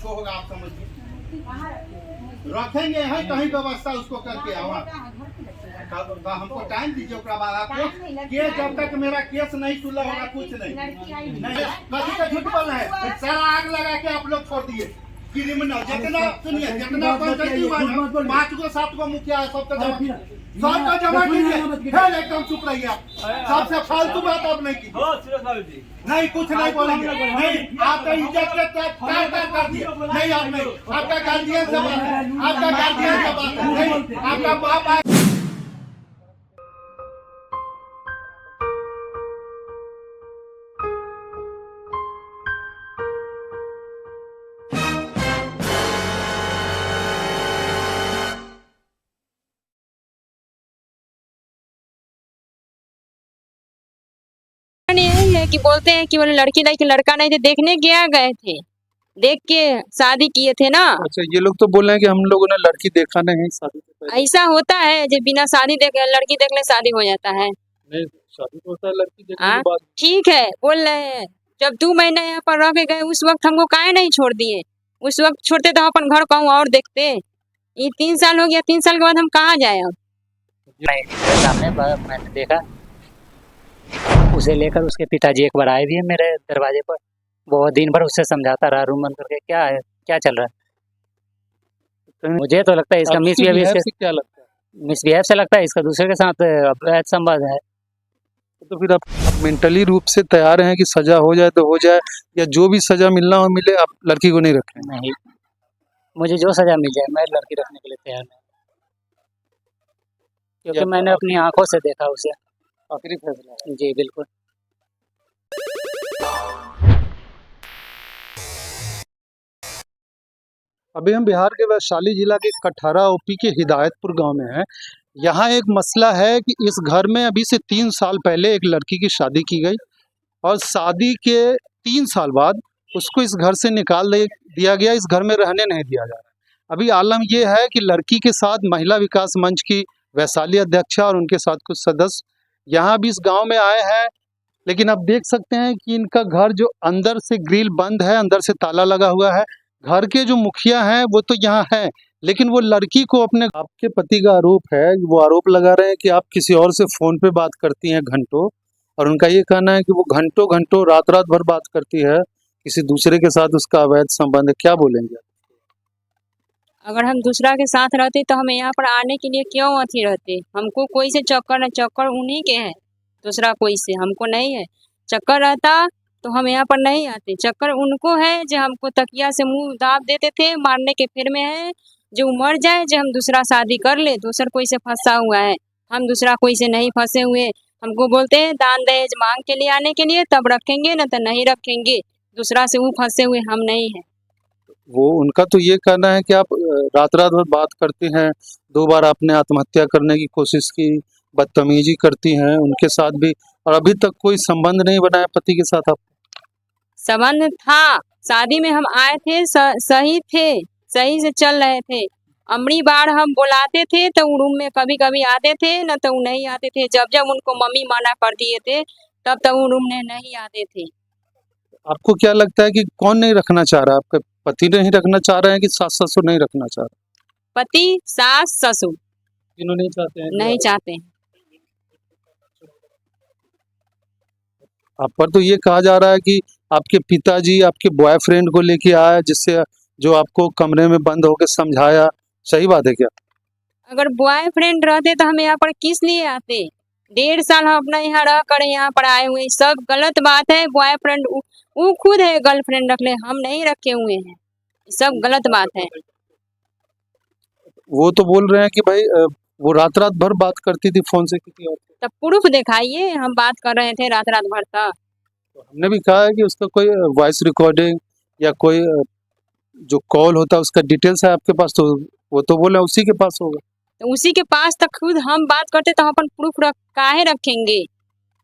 उसको होगा, आप समझिए। रखेंगे है कहीं व्यवस्था उसको करके आवा। हमको टाइम दीजिए, उसके बाद आपको केस जब तक मेरा केस नहीं सुलझा होगा कुछ नहीं। कभी का झूठ बोल रहे हैं, सारा आग लगा के आप लोग छोड़ दिए। क्रिमिनल जितना सुनिए, जितना पंचायती हुआ ना, 5 गो 7 गो मुखिया है, सबका जमा कीजिए। फिर एकदम चुप रहिए आप, सबसे फालतू बात आप नहीं कीजिए। नहीं कुछ नहीं बोलेंगे, नहीं आपका इज्जत के कर दिए। नहीं आप नहीं, आपका गार्जियन से बात है, आपका गार्जियन से बात है, नहीं आपका बाप। यही है कि बोलते हैं कि वो लड़की नहीं, लड़का नहीं थे, देखने गए थे, देख के शादी किए थे ना। अच्छा, ये लोग तो बोल रहे हैं कि हम लोगों ने लड़की देखा नहीं शादी से पहले। ऐसा होता है जब बिना शादी देखे लड़की देख ले शादी हो जाता है। नहीं, शादी तो होता है लड़की देखने के बाद। ठीक है, बोल रहे हैं जब 2 महीने यहाँ पर रह के गए उस वक्त हमको काहे नहीं छोड़ दिए? उस वक्त छोड़ते तो अपन घर कहूँ और देखते। ये 3 साल हो गया, 3 साल के बाद हम कहाँ जाए अब? सामने मैंने देखा, उसे लेकर उसके पिताजी एक बार आए भी है मेरे दरवाजे पर। बहुत दिन भर उससे समझाता रहा रूम बंद करके, क्या है, क्या चल रहा है। मुझे तो लगता है इसका मिसबिहेव से क्या लगता है? मिसबिहेव से लगता है इसका दूसरे के साथ अवैध संबंध है। तो फिर आप मेंटली रूप से तैयार हैं कि सजा हो जाए तो हो जाए, या जो भी सजा मिलना हो मिले, आप लड़की को नहीं रखें? नहीं, मुझे जो सजा मिल जाए मैं लड़की रखने के लिए तैयार नहीं, क्योंकि मैंने अपनी आंखों से देखा उसे। आखिरी फैसला? जी बिल्कुल। अभी हम बिहार के वैशाली जिला के कटहरा ओपी के हिदायतपुर गांव में हैं। यहाँ एक मसला है कि इस घर में अभी से 3 साल पहले एक लड़की की शादी की गई और शादी के 3 साल बाद उसको इस घर से निकाल दिया गया, इस घर में रहने नहीं दिया जा रहा। अभी आलम यह है कि लड़की के साथ महिला विकास मंच की वैशाली अध्यक्षा और उनके साथ कुछ सदस्य यहाँ भी इस गांव में आए हैं, लेकिन आप देख सकते हैं कि इनका घर जो अंदर से ग्रिल बंद है, अंदर से ताला लगा हुआ है। घर के जो मुखिया हैं वो तो यहाँ है, लेकिन वो लड़की को अपने, आपके पति का आरोप है, वो आरोप लगा रहे हैं कि आप किसी और से फोन पे बात करती हैं घंटों, और उनका ये कहना है कि वो घंटों घंटों रात रात भर बात करती है किसी दूसरे के साथ, उसका अवैध संबंध है। क्या बोलेंगे? अगर हम दूसरा के साथ रहते तो हम यहाँ पर आने के लिए क्यों अथी रहते? हमको कोई से चक्कर न, चक्कर उन्हीं के है, दूसरा कोई से हमको नहीं है। चक्कर रहता तो हम यहाँ पर नहीं आते। चक्कर उनको है जो हमको तकिया से मुंह दाब देते थे, मारने के फिर में है जो मर जाए, जो हम दूसरा शादी कर ले, दूसरा कोई से फंसा हुआ है। हम दूसरा कोई से नहीं फंसे हुए। हमको बोलते हैं दान दहेज मांग के लिए आने के लिए, तब रखेंगे न तो नहीं रखेंगे। दूसरा से वो फंसे हुए हम नहीं है। वो उनका तो ये कहना है कि आप रात रात भर बात करती हैं, 2 बार आपने आत्महत्या करने की कोशिश की, बदतमीजी करती हैं उनके साथ भी, और अभी तक कोई संबंध नहीं बना है पति के साथ। आप संबंध था, शादी में हम आए थे, सही थे, सही से चल रहे थे। अमरी बार हम बुलाते थे तो रूम में कभी कभी आते थे, न तो वो नहीं आते थे। जब जब उनको मम्मी मना कर दिए थे तब तक वो रूम में नहीं आते थे। आपको क्या लगता है कि कौन नहीं रखना चाह रहा? आपके पति नहीं रखना चाह रहे हैं कि सास ससुर नहीं रखना चाह रहे? पति, सास, ससुर तीनों नहीं चाहते हैं? नहीं चाहते हैं। आप पर तो ये कहा जा रहा है कि आपके पिताजी आपके बॉयफ्रेंड को लेके आया, जिससे जो आपको कमरे में बंद होकर समझाया, सही बात है क्या? अगर बॉयफ्रेंड रहते तो हम यहाँ पर किस लिए आते? 1.5 साल हम अपना यहाँ रह कर यहाँ पर आए हुए, सब गलत बात है। बॉयफ्रेंड वो खुद है गर्लफ्रेंड रख ले, हम नहीं रखे हुए हैं, सब गलत बात है। वो तो बोल रहे हैं कि भाई वो रात रात भर बात करती थी फोन से किसी और से। तब प्रूफ दिखाइए, हम बात कर रहे थे रात रात भर तक। तो हमने भी कहा है कि उसका कोई वॉइस रिकॉर्डिंग या कोई जो कॉल होता है उसका डिटेल्स है आपके पास, तो वो तो बोले उसी के पास होगा। तो उसी के पास तक खुद हम बात करते तो अपन प्रूफ काहे रखेंगे?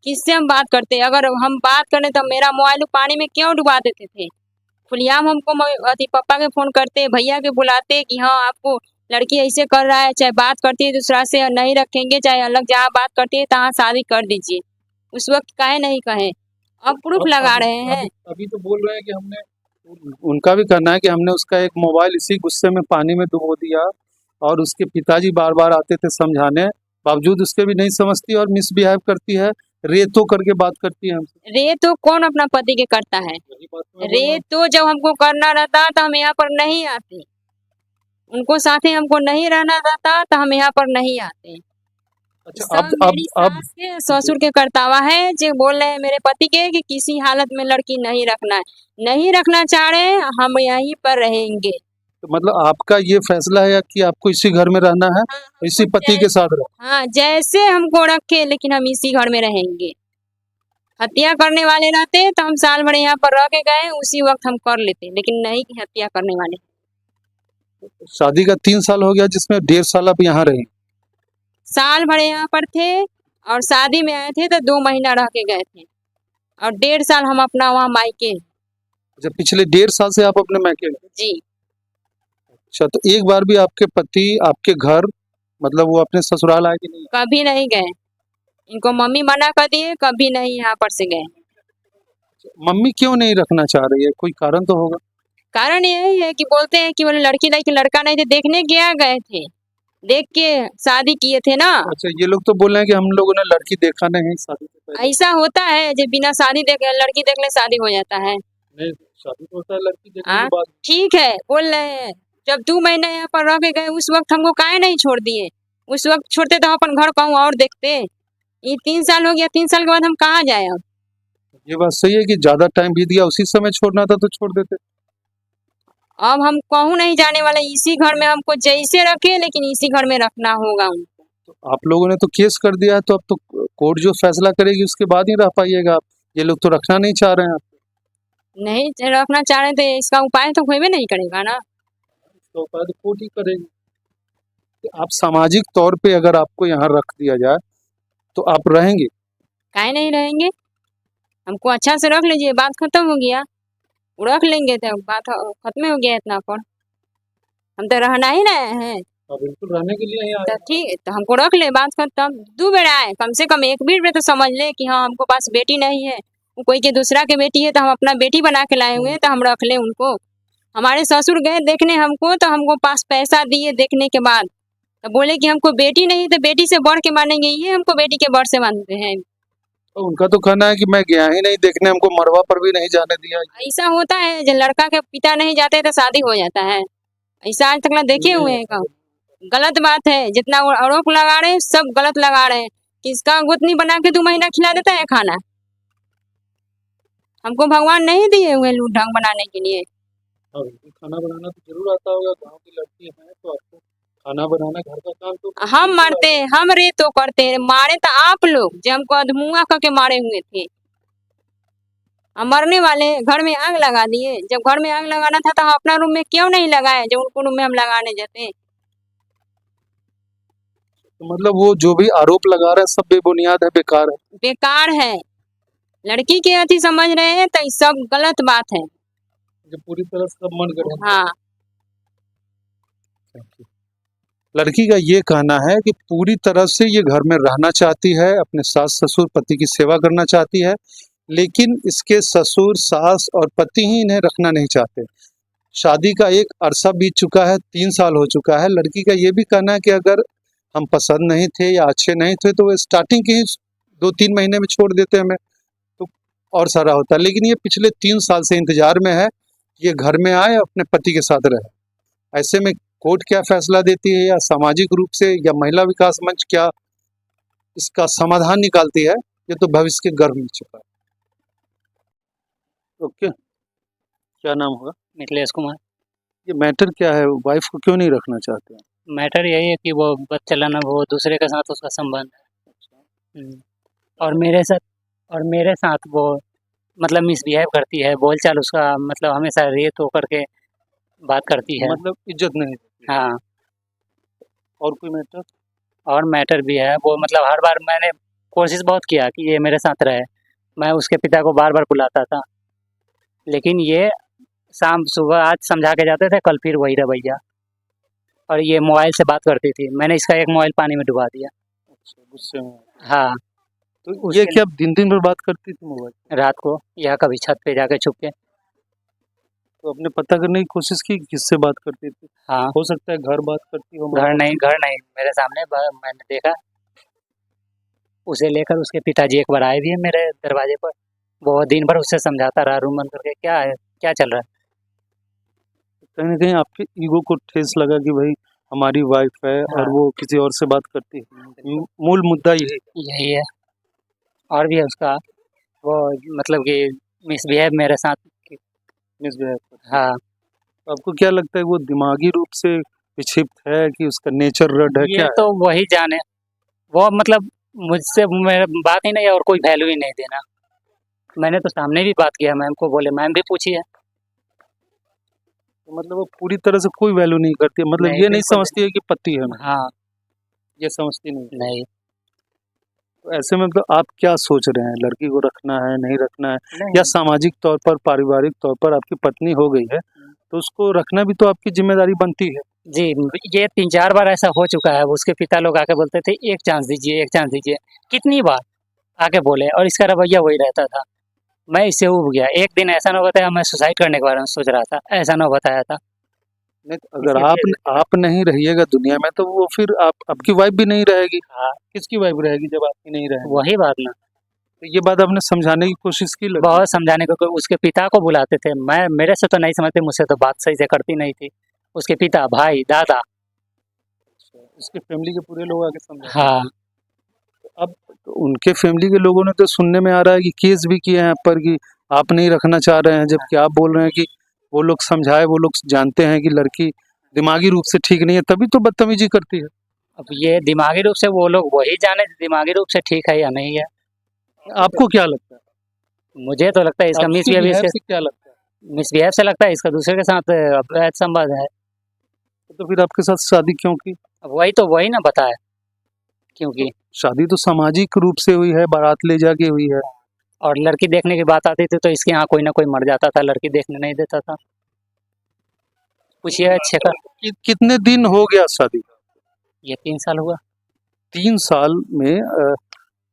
किससे हम बात करते? अगर हम बात करें तो मेरा मोबाइल पानी में क्यों डुबा देते थे? खुलेआम हमको अति पापा के फोन करते, भैया के बुलाते कि हाँ आपको लड़की ऐसे कर रहा है, चाहे बात करती है दूसरा से नहीं रखेंगे, चाहे अलग जहाँ बात करती है तहाँ शादी कर दीजिए। उस वक्त काहे नहीं कहे? अब प्रूफ लगा रहे हैं। अभी तो बोल रहे हैं कि हमने उनका भी कहना है कि हमने उसका एक मोबाइल इसी गुस्से में पानी में डुबो दिया और उसके पिताजी बार बार आते थे समझाने, बावजूद उसके भी नहीं समझती और मिसबिहेव करती है, रे तो करके बात करती है हमसे। रे तो कौन अपना पति के करता है? वही बात मैं बोल रहा रे हूँ। तो जब हमको करना रहता तो हम यहाँ पर नहीं आते, उनको साथे हमको नहीं रहना रहता तो हम यहाँ पर नहीं आते। अच्छा, सब मेरी सास के ससुर के करतावा है जो बोल रहे हैं मेरे पति के कि किसी हालत में लड़की नहीं रखना है, नहीं रखना चाह रहे हैं, हम यहीं पर रहेंगे। तो मतलब आपका ये फैसला है कि आपको इसी घर में रहना है, हाँ, इसी हमको पति के साथ रहो? हाँ, जैसे हमको रखे लेकिन हम इसी घर में रहेंगे। हत्या करने वाले रहते तो हम साल भर यहाँ पर रह के गए उसी वक्त हम कर लेते, लेकिन नहीं कि हत्या करने वाले। शादी का 3 साल हो गया जिसमें 1.5 साल आप यहाँ रहे। साल भर यहाँ पर थे और शादी में आए थे तो 2 महीना रह के गए थे और 1.5 साल हम अपना वहाँ मायके। जब पिछले 1.5 साल से आप अपने मायके में? जी। अच्छा, तो एक बार भी आपके पति आपके घर मतलब वो अपने ससुराल आए कि नहीं? कभी नहीं गए, इनको मम्मी मना कर दिए, कभी नहीं यहाँ पर से गए। मम्मी क्यों नहीं रखना चाह रही है, कोई कारण तो होगा? कारण यही है कि बोलते हैं कि बोले लड़की लड़की लड़का नहीं थे, देखने गया गए थे, देख के शादी किए थे ना। अच्छा, ये लोग तो बोल रहे हैं कि हम लोगों ने लड़की देखा नहीं शादी से पहले। ऐसा होता है जो बिना शादी देखे लड़की देख ले शादी हो जाता है। नहीं, शादी तो होता है लड़की देखने हाँ, के बाद। ठीक है बोल रहे हैं, जब 2 महीना यहाँ पर रह के गए उस वक्त हमको काहे नहीं छोड़ दिए? उस वक्त छोड़ते तो हम अपन घर कहूँ और देखते। ये 3 साल हो गया, 3 साल के बाद हम कहाँ जाए अब? ये बात सही है कि ज्यादा टाइम बीत गया, उसी समय छोड़ना था तो छोड़ देते। अब हम कहूँ नहीं जाने वाले, इसी घर में हमको जैसे रखे लेकिन इसी घर में रखना होगा उनको। तो आप लोगों ने तो केस कर दिया है, तो अब तो कोर्ट जो फैसला करेगी उसके बाद ही रह पाइएगा आप। ये लोग तो रखना नहीं चाह रहे हैं आप। नहीं रखना चाह रहे थे, इसका उपाय तो कोई भी नहीं करेगा ना। तो उपाय तो कोर्ट ही करेगी। कि आप सामाजिक तौर पे अगर आपको यहाँ रख दिया जाए तो आप रहेंगे? काहे नहीं रहेंगे? हमको अच्छा से रख लीजिए, बात खत्म हो गया। रख लेंगे तो बात खत्म हो गया इतना पर। हम तो रहना ही रहे हैं। हाँ, बिल्कुल रहने के लिए ही आए तो हैं। ठीक है, तो हमको रख ले, बात खत्म। 2 बेर आए, कम से कम 1 बेर में तो समझ ले कि हाँ हमको पास बेटी नहीं है, वो कोई के दूसरा के बेटी है तो हम अपना बेटी बना के लाए हुए हैं तो हम रख ले उनको। हमारे ससुर गए देखने हमको तो हमको पास पैसा दिए देखने के बाद, तो बोले कि हमको बेटी नहीं तो बेटी से बढ़ के मानेंगे, ये हमको बेटी के बढ़ से मानते हैं। तो उनका तो कहना है कि मैं गया ही नहीं देखने, हमको मरवा पर भी नहीं जाने दिया। ऐसा होता है जब लड़का के पिता नहीं जाते तो शादी हो जाता है, ऐसा आज तक ना देखे हुए हैं कब? गलत बात है, जितना वो आरोप लगा रहे हैं सब गलत लगा रहे हैं। किसका गोतनी बना के 2 महीना खिला देता है खाना? हमको भगवान नहीं दिए हुए लूट ढंग बनाने के लिए। हाँ, बिल्कुल खाना बनाना तो जरूर आता होगा, गांव की लड़की है तो आपको खाना बनाना घर का काम तो हम बिल्कुल मरते, हम रे तो करते, मारे तो आप लोग जो हमको अधमुआ करके मारे हुए थे। हम मरने वाले घर में आग लगा दिए, जब घर में आग लगाना था तो हम अपना रूम में क्यों नहीं लगाए जो उनको रूम में हम लगाने जाते? तो मतलब वो जो भी आरोप लगा रहे हैं सब बेबुनियाद है, बेकार है। बेकार है, लड़की के अति समझ रहे हैं तो ये सब गलत बात है। जो पूरी तरह से सब मन कर हाँ, लड़की का ये कहना है कि पूरी तरह से ये घर में रहना चाहती है, अपने सास ससुर पति की सेवा करना चाहती है, लेकिन इसके ससुर सास और पति ही इन्हें रखना नहीं चाहते। शादी का एक अरसा बीत चुका है, 3 साल हो चुका है। लड़की का ये भी कहना है कि अगर हम पसंद नहीं थे या अच्छे नहीं थे तो वो स्टार्टिंग के ही 2-3 महीने में छोड़ देते हमें तो और सारा होता, लेकिन ये पिछले 3 साल से इंतजार में है कि ये घर में आए अपने पति के साथ रहे। ऐसे में कोर्ट क्या फैसला देती है या सामाजिक रूप से या महिला विकास मंच क्या इसका समाधान निकालती है, ये तो भविष्य के गर्भ में चुका है। ओके, क्या नाम होगा? मिथिलेश कुमार। ये मैटर क्या है, वाइफ को क्यों नहीं रखना चाहते हैं? मैटर यही है कि वो बच्चा लाना, वो दूसरे के साथ उसका संबंध है। और मेरे साथ वो मतलब मिसबिहेव करती है, बोलचाल उसका मतलब हमेशा रेत होकर के बात करती है। मतलब इज्जत नहीं देती है। हाँ, और कोई मैटर? और मैटर भी है, वो मतलब हर बार मैंने कोशिश बहुत किया कि ये मेरे साथ रहे, मैं उसके पिता को बार बार बुलाता था, लेकिन ये शाम सुबह आज समझा के जाते थे, कल फिर वही रवैया। और ये मोबाइल से बात करती थी, मैंने इसका एक मोबाइल पानी में डुबा दिया। अच्छा, गुस्से में। हाँ, तो ये क्या दिन दिन भर बात करती थी मोबाइल? रात को या कभी छत पे जाके छुप के। तो आपने पता करने की कोशिश की कि किससे बात करती थी? हाँ, हो सकता है घर बात करती हो, घर नहीं मेरे सामने मैंने देखा, उसे लेकर उसके पिताजी एक बार आए भी हैं मेरे दरवाजे पर। बहुत दिन भर उससे समझाता रहा रूम बंद करके, क्या है, क्या चल रहा है। कहीं न कहीं आपके ईगो को ठेस लगा कि भाई हमारी वाइफ है हाँ। और वो किसी और से बात करती है। मूल मुद्दा यही है। यही है। और भी है उसका, वो मतलब कि मिसबिहेव मेरे साथ। मिसबिहेव करती है। हाँ, तो आपको क्या लगता है वो दिमागी रूप से विक्षिप्त है कि उसका नेचर रड है, क्या ये है? तो वही जाने। वो मतलब मुझसे मेरा बात ही नहीं है और कोई वैल्यू ही नहीं देना। मैंने तो सामने भी बात किया, मैम को बोले, मैम भी पूछी है। तो मतलब वो पूरी तरह से कोई वैल्यू नहीं करती है, मतलब नहीं, ये नहीं बिल्कुल समझती है कि पति है मेरा, हाँ, ये समझती नहीं है। नहीं, तो ऐसे में मतलब आप क्या सोच रहे हैं, लड़की को रखना है, नहीं रखना है? नहीं, या सामाजिक तौर पर, पारिवारिक तौर पर आपकी पत्नी हो गई है, तो उसको रखना भी तो आपकी ज़िम्मेदारी बनती है। जी, ये 3-4 बार ऐसा हो चुका है। उसके पिता लोग आके बोलते थे, "एक चांस दीजिए, एक चांस दीजिए।" कितनी बार आके बोले और इसका रवैया वही रहता था। मैं इससे ऊब गया। एक दिन ऐसा ना बताया मैं सुसाइड करने के बारे में सोच रहा था, ऐसा ना बताया था। नहीं तो अगर इसीलिए आप नहीं रहिएगा दुनिया में, तो वो फिर आप आपकी वाइफ़ भी नहीं रहेगी। हाँ, किसकी वाइफ़ रहेगी जब आपकी नहीं रहेगी? वही बात ना। तो ये बात आपने समझाने की कोशिश की लड़की बहुत समझाने को उसके पिता को बुलाते थे। मैं मेरे से तो नहीं समझते, मुझसे तो बात सही से करती नहीं थी। उसके पिता, भाई, दादा को? उसकी फैमिली के पूरे लोग आके समझाते हैं। हाँ, अब तो उनके फैमिली के लोगों ने तो सुनने में आ रहा है कि केस भी किए हैं आप पर कि आप नहीं रखना चाह रहे हैं, जबकि आप बोल रहे हैं कि वो लोग समझाए, वो लोग जानते हैं कि लड़की दिमागी रूप से ठीक नहीं है, तभी तो बदतमीजी करती है। अब ये दिमागी रूप से वो लोग वही जाने दिमागी रूप से ठीक है या नहीं है। आपको क्या लगता है? मुझे तो लगता है इसका आपके मिसबिहेव बिहेव इसके से क्या लगता है? मिसबिहेव से लगता है इसका दूसरे के साथ अवैध संबंध है। तो फिर आपके साथ शादी क्यों की? अब वही ना बताया, क्योंकि शादी तो सामाजिक रूप से हुई है, बारात ले जाके हुई है। और लड़की देखने की बात आती थी तो इसके यहाँ कोई ना कोई मर जाता था, लड़की देखने नहीं देता था। पूछिए अच्छे का। कितने दिन हो गया शादी? ये 3 साल हुआ। 3 साल में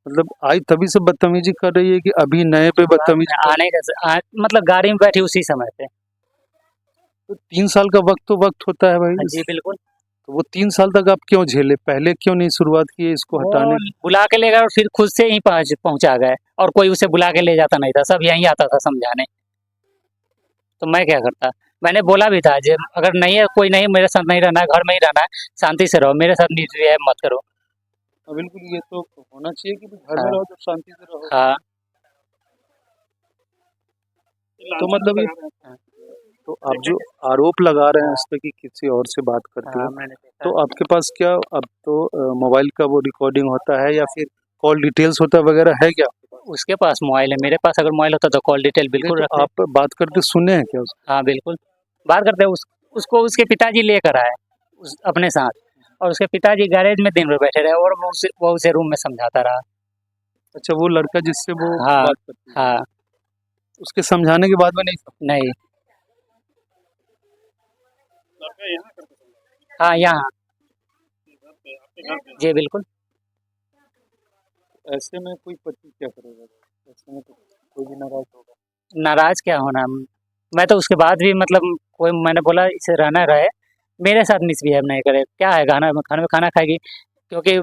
मतलब आई तभी से बदतमीजी कर रही है कि अभी नए पे बदतमीजी कर? आने का मतलब गाड़ी में बैठी उसी समय पे। तो 3 साल का वक्त तो वक्त होता है भाई। हाँ जी, बिल्कुल। तो वो 3 साल तक आप क्यों झेले? पहले क्यों नहीं शुरुआत की इसको वो हटाने की? बुला के ले गए और फिर खुद से ही पहुंचा गए और कोई उसे बुला के ले जाता नहीं था, सब यहीं आता था समझाने। तो मैं क्या करता? मैंने बोला भी था, जे अगर नहीं है, कोई नहीं, मेरे साथ नहीं रहना है, घर में ही रहना है, शांति से रहो, मेरे साथ मिसबिहेव मत करो। हाँ, बिल्कुल ये तो होना चाहिए कि घर में हाँ, रहो तो शांति से रहो। हाँ, तो मतलब ये तो आप जो आरोप लगा रहे हैं उस पे कि किसी और से बात करती है, हाँ, मैंने देखा। तो आपके पास क्या अब तो मोबाइल का वो रिकॉर्डिंग होता है या फिर कॉल डिटेल्स होता वगैरह है क्या आपके पास? उसके पास मोबाइल है, मेरे पास अगर मोबाइल होता तो कॉल डिटेल नहीं, बिल्कुल तो रखते। आप बात करते सुने हैं क्या उसको? हाँ, बिल्कुल। बात करते हैं उसको उसके पिताजी लेकर आए अपने साथ और उसके पिताजी गैरेज में दिन भर बैठे रहे और वो उसे रूम में समझाता रहा। अच्छा, वो लड़का जिससे वो हाँ, बात करती है, हाँ, उसके समझाने के बाद में नहीं समझा? नहीं, हाँ, यहाँ, जी बिल्कुल। ऐसे में कोई पति क्या करेगा? ऐसे में तो कोई भी नाराज होगा। नाराज क्या होना, मैं तो उसके बाद भी मतलब कोई मैंने बोला इसे रहना रहे, मेरे साथ मिसबिहेव नहीं करे। क्या है, खाने में खाना खाएगी, क्योंकि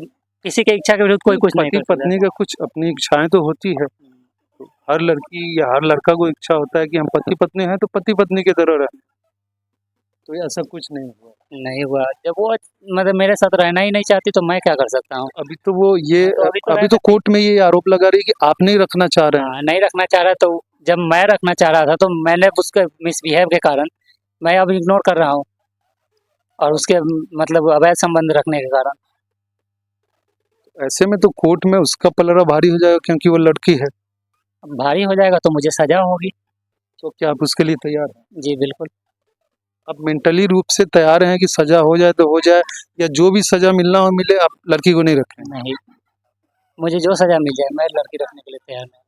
किसी की इच्छा के विरुद्ध कोई कुछ नहीं पति कर सकता। पत्नी का कुछ अपनी इच्छाएं तो होती है, तो हर लड़की या हर लड़का को इच्छा होता है कि हम पति पत्नी हैं तो पति पत्नी की तरह रहें, तो ये ऐसा कुछ नहीं हुआ। नहीं हुआ, जब वो मतलब मेरे साथ रहना ही नहीं चाहती तो मैं क्या कर सकता हूँ। अभी तो वो ये तो अभी तो कोर्ट में ये आरोप लगा रही है कि आप नहीं रखना चाह रहे हैं। हाँ, नहीं रखना चाह रहा, तो जब मैं रखना चाह रहा था तो मैंने उसके मिसबिहेव के कारण मैं अब इग्नोर कर रहा हूँ और उसके मतलब अवैध संबंध रखने के कारण। ऐसे में तो कोर्ट में उसका पलड़ा भारी हो जाएगा क्योंकि वो लड़की है। अब भारी हो जाएगा तो मुझे सजा होगी। तो क्या आप उसके लिए तैयार हैं? जी बिल्कुल। आप मेंटली रूप से तैयार हैं कि सजा हो जाए तो हो जाए, या जो भी सजा मिलना हो मिले, आप लड़की को नहीं रखें? नहीं, मुझे जो सजा मिल जाए मैं लड़की रखने के लिए तैयार नहीं,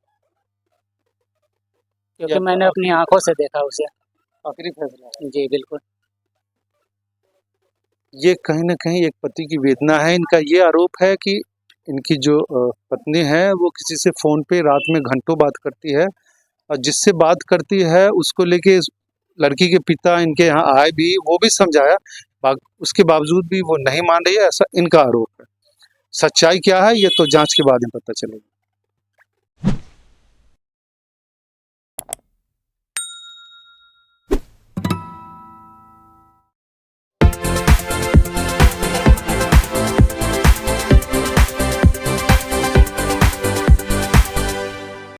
क्योंकि या मैंने अपनी आंखों से देखा उसे। आखिरी फैसला है। जी बिल्कुल। ये कहीं न कहीं एक पति की वेदना है। इनका ये आरोप है कि इनकी जो पत्नी है वो किसी से फ़ोन पे रात में घंटों बात करती है, और जिससे बात करती है उसको लेके लड़की के पिता इनके यहाँ आए भी, वो भी समझाया, उसके बावजूद भी वो नहीं मान रही है, ऐसा इनका आरोप है। सच्चाई क्या है ये तो जांच के बाद ही पता चलेगा।